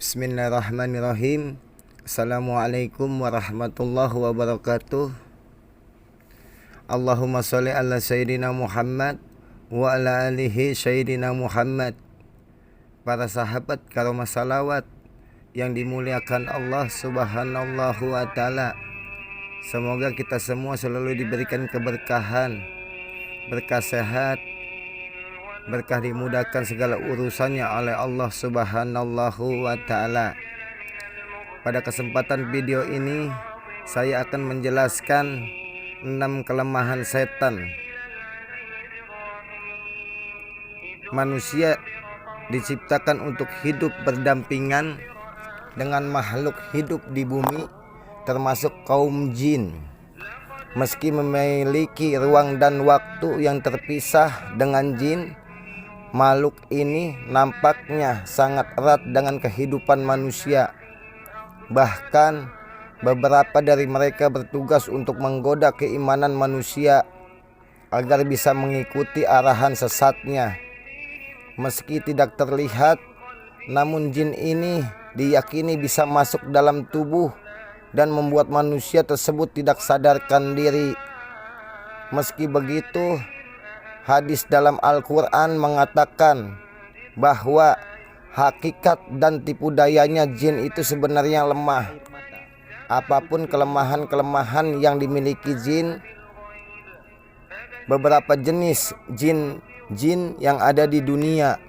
Bismillahirrahmanirrahim. Assalamualaikum warahmatullahi wabarakatuh. Allahumma sholli ala sayyidina Muhammad wa ala alihi sayyidina Muhammad. Para sahabat karomah salawat yang dimuliakan Allah subhanahu wa ta'ala, semoga kita semua selalu diberikan keberkahan, berkah sehat, berkah dimudahkan segala urusannya oleh Allah subhanahu wa ta'ala. Pada kesempatan video ini saya akan menjelaskan 6 kelemahan setan. Manusia diciptakan untuk hidup berdampingan dengan makhluk hidup di bumi, termasuk kaum jin. Meski memiliki ruang dan waktu yang terpisah dengan jin, makhluk ini nampaknya sangat erat dengan kehidupan manusia. Bahkan beberapa dari mereka bertugas untuk menggoda keimanan manusia agar bisa mengikuti arahan sesatnya. Meski tidak terlihat, namun jin ini diyakini bisa masuk dalam tubuh dan membuat manusia tersebut tidak sadarkan diri. Meski begitu, hadis dalam Al-Quran mengatakan bahwa hakikat dan tipu dayanya jin itu sebenarnya lemah. Apapun kelemahan-kelemahan yang dimiliki jin, beberapa jenis jin yang ada di dunia.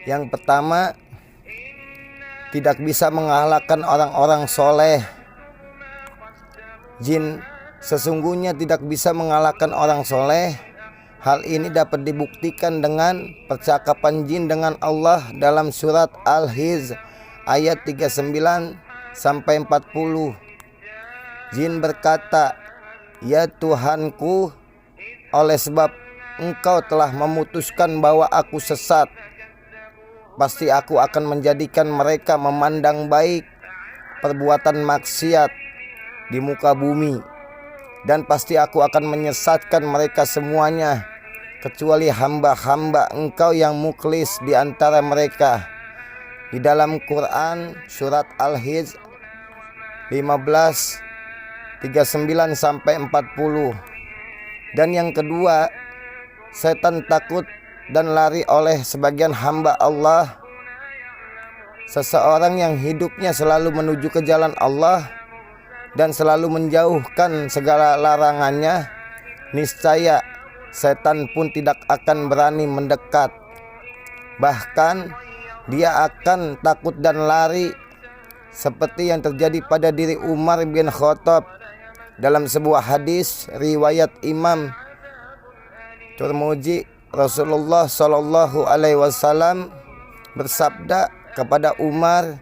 Yang pertama, tidak bisa mengalahkan orang-orang soleh. Jin sesungguhnya tidak bisa mengalahkan orang soleh. Hal ini dapat dibuktikan dengan percakapan jin dengan Allah dalam surat Al-Hijr ayat 39-40. Jin berkata, "Ya Tuhanku, oleh sebab Engkau telah memutuskan bahwa aku sesat, pasti aku akan menjadikan mereka memandang baik perbuatan maksiat di muka bumi, dan pasti aku akan menyesatkan mereka semuanya, kecuali hamba-hamba Engkau yang mukhlis di antara mereka." Di dalam Quran surat Al-Hijr 15:39-40. Dan yang kedua, setan takut dan lari oleh sebagian hamba Allah. Seseorang yang hidupnya selalu menuju ke jalan Allah dan selalu menjauhkan segala larangannya, niscaya setan pun tidak akan berani mendekat. Bahkan dia akan takut dan lari, seperti yang terjadi pada diri Umar bin Khattab. Dalam sebuah hadis riwayat Imam Tirmidzi, Rasulullah Shallallahu Alaihi Wasallam bersabda kepada Umar,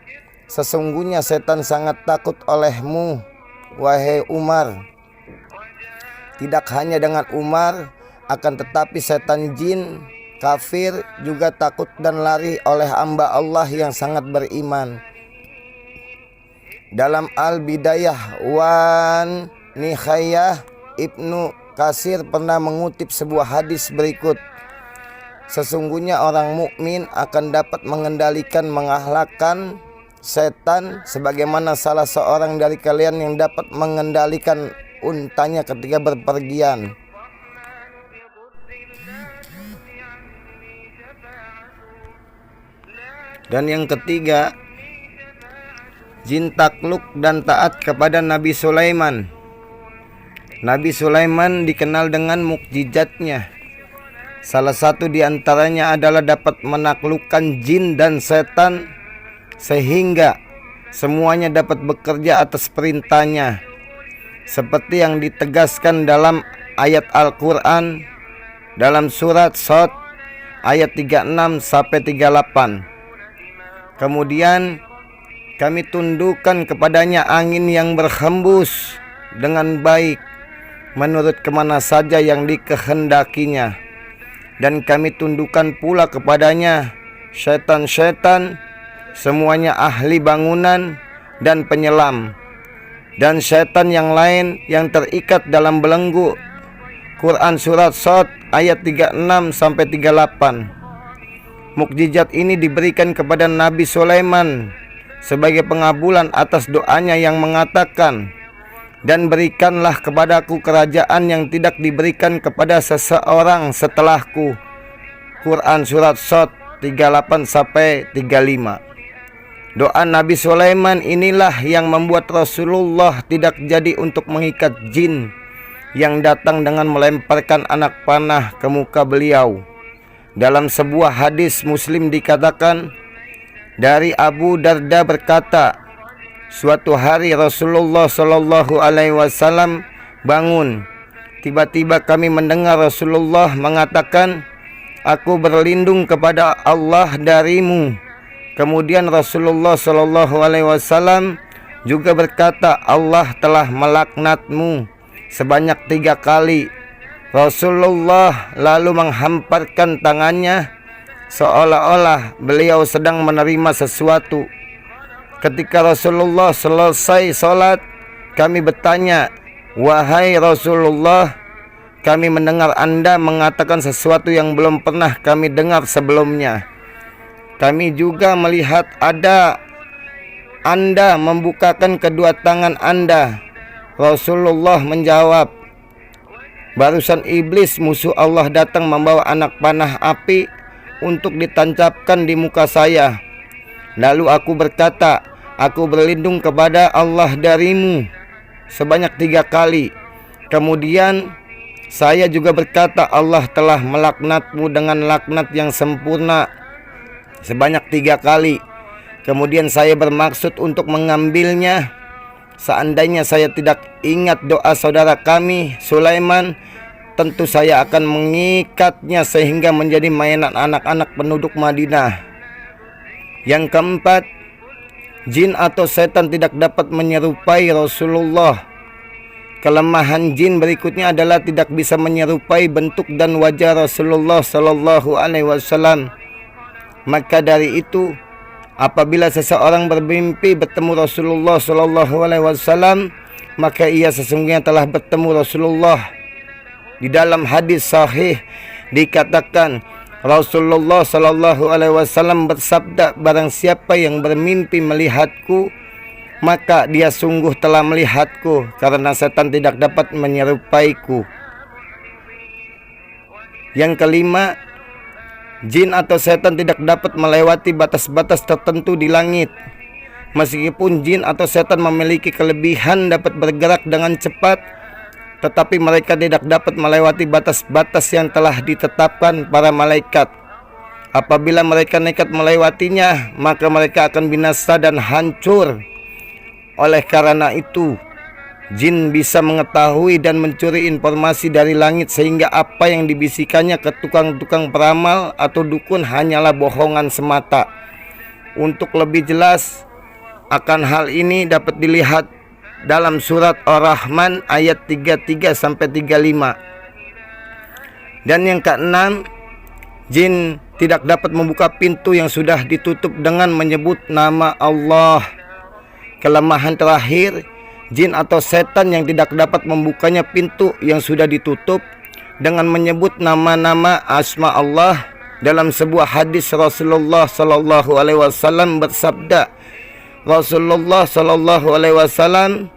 "Sesungguhnya setan sangat takut olehmu, wahai Umar." Tidak hanya dengan Umar, akan tetapi setan jin kafir juga takut dan lari oleh hamba Allah yang sangat beriman. Dalam Al-Bidayah wan Nihayah, Ibnu Katsir pernah mengutip sebuah hadis berikut, "Sesungguhnya orang mukmin akan dapat mengendalikan, mengahlakkan setan sebagaimana salah seorang dari kalian yang dapat mengendalikan untanya ketika berpergian." Dan yang ketiga, jin takluk dan taat kepada Nabi Sulaiman. Nabi Sulaiman dikenal dengan mukjizatnya. Salah satu di antaranya adalah dapat menaklukkan jin dan setan sehingga semuanya dapat bekerja atas perintahnya, seperti yang ditegaskan dalam ayat Al-Quran dalam surat Shad ayat 36-38. Kemudian kami tundukkan kepadanya angin yang berhembus dengan baik menurut kemana saja yang dikehendakinya, dan kami tundukkan pula kepadanya setan-setan, semuanya ahli bangunan dan penyelam, dan setan yang lain yang terikat dalam belenggu. Quran surat Shad ayat 36-38. Mukjizat ini diberikan kepada Nabi Sulaiman sebagai pengabulan atas doanya yang mengatakan, dan berikanlah kepadaku kerajaan yang tidak diberikan kepada seseorang setelahku. Quran Surat Shad 38-35. Doa Nabi Sulaiman inilah yang membuat Rasulullah tidak jadi untuk mengikat jin yang datang dengan melemparkan anak panah ke muka beliau. Dalam sebuah hadis Muslim dikatakan, dari Abu Darda berkata, suatu hari Rasulullah Shallallahu Alaihi Wasallam bangun. Tiba-tiba kami mendengar Rasulullah mengatakan, aku berlindung kepada Allah darimu. Kemudian Rasulullah Shallallahu Alaihi Wasallam juga berkata, Allah telah melaknatmu sebanyak 3 kali. Rasulullah lalu menghamparkan tangannya seolah-olah beliau sedang menerima sesuatu. Ketika Rasulullah selesai sholat, kami bertanya, wahai Rasulullah, kami mendengar Anda mengatakan sesuatu yang belum pernah kami dengar sebelumnya. Kami juga melihat Anda membukakan kedua tangan Anda. Rasulullah menjawab, barusan iblis musuh Allah datang membawa anak panah api untuk ditancapkan di muka saya. Lalu aku berkata, aku berlindung kepada Allah darimu sebanyak 3 kali. Kemudian saya juga berkata, Allah telah melaknatmu dengan laknat yang sempurna sebanyak 3 kali. Kemudian saya bermaksud untuk mengambilnya. Seandainya saya tidak ingat doa saudara kami Sulaiman, tentu saya akan mengikatnya sehingga menjadi mainan anak-anak penduduk Madinah. Yang keempat, jin atau setan tidak dapat menyerupai Rasulullah. Kelemahan jin berikutnya adalah tidak bisa menyerupai bentuk dan wajah Rasulullah Shallallahu Alaihi Wasallam. Maka dari itu, apabila seseorang bermimpi bertemu Rasulullah Shallallahu Alaihi Wasallam, maka ia sesungguhnya telah bertemu Rasulullah. Di dalam hadis sahih dikatakan, Rasulullah Shallallahu Alaihi Wasallam bersabda, barang siapa yang bermimpi melihatku, maka dia sungguh telah melihatku, karena setan tidak dapat menyerupaiku. Yang kelima, jin atau setan tidak dapat melewati batas-batas tertentu di langit. Meskipun jin atau setan memiliki kelebihan dapat bergerak dengan cepat, tetapi mereka tidak dapat melewati batas-batas yang telah ditetapkan para malaikat. Apabila mereka nekat melewatinya, maka mereka akan binasa dan hancur. Oleh karena itu, jin bisa mengetahui dan mencuri informasi dari langit, sehingga apa yang dibisikannya ke tukang-tukang peramal atau dukun hanyalah bohongan semata. Untuk lebih jelas akan hal ini dapat dilihat dalam surat Ar-Rahman ayat 33-35. Dan yang keenam, jin tidak dapat membuka pintu yang sudah ditutup dengan menyebut nama Allah. Kelemahan terakhir, jin atau setan yang tidak dapat membukanya pintu yang sudah ditutup dengan menyebut nama-nama asma Allah. Dalam sebuah hadis Rasulullah Sallallahu Alaihi Wasallam bersabda, Rasulullah Sallallahu Alaihi Wasallam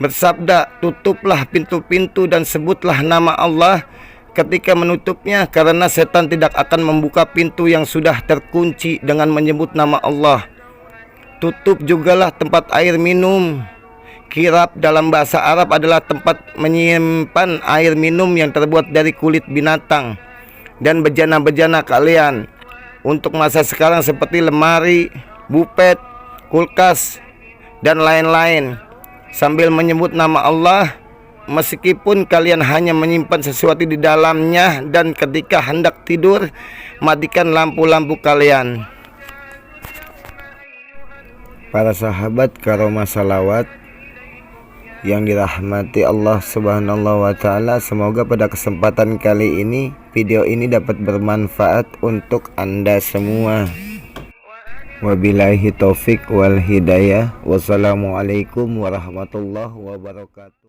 bersabda, tutuplah pintu-pintu dan sebutlah nama Allah ketika menutupnya, karena setan tidak akan membuka pintu yang sudah terkunci dengan menyebut nama Allah. Tutup jugalah tempat air minum. Kirab dalam bahasa Arab adalah tempat menyimpan air minum yang terbuat dari kulit binatang dan bejana-bejana kalian. Untuk masa sekarang seperti lemari, bupet, kulkas, dan lain-lain. Sambil menyebut nama Allah, meskipun kalian hanya menyimpan sesuatu di dalamnya, dan ketika hendak tidur, matikan lampu-lampu kalian. Para sahabat karomah salawat yang dirahmati Allah Subhanahu wa Ta'ala, semoga pada kesempatan kali ini video ini dapat bermanfaat untuk Anda semua. Wabillahi taufik wal hidayah. Wassalamualaikum warahmatullahi wabarakatuh.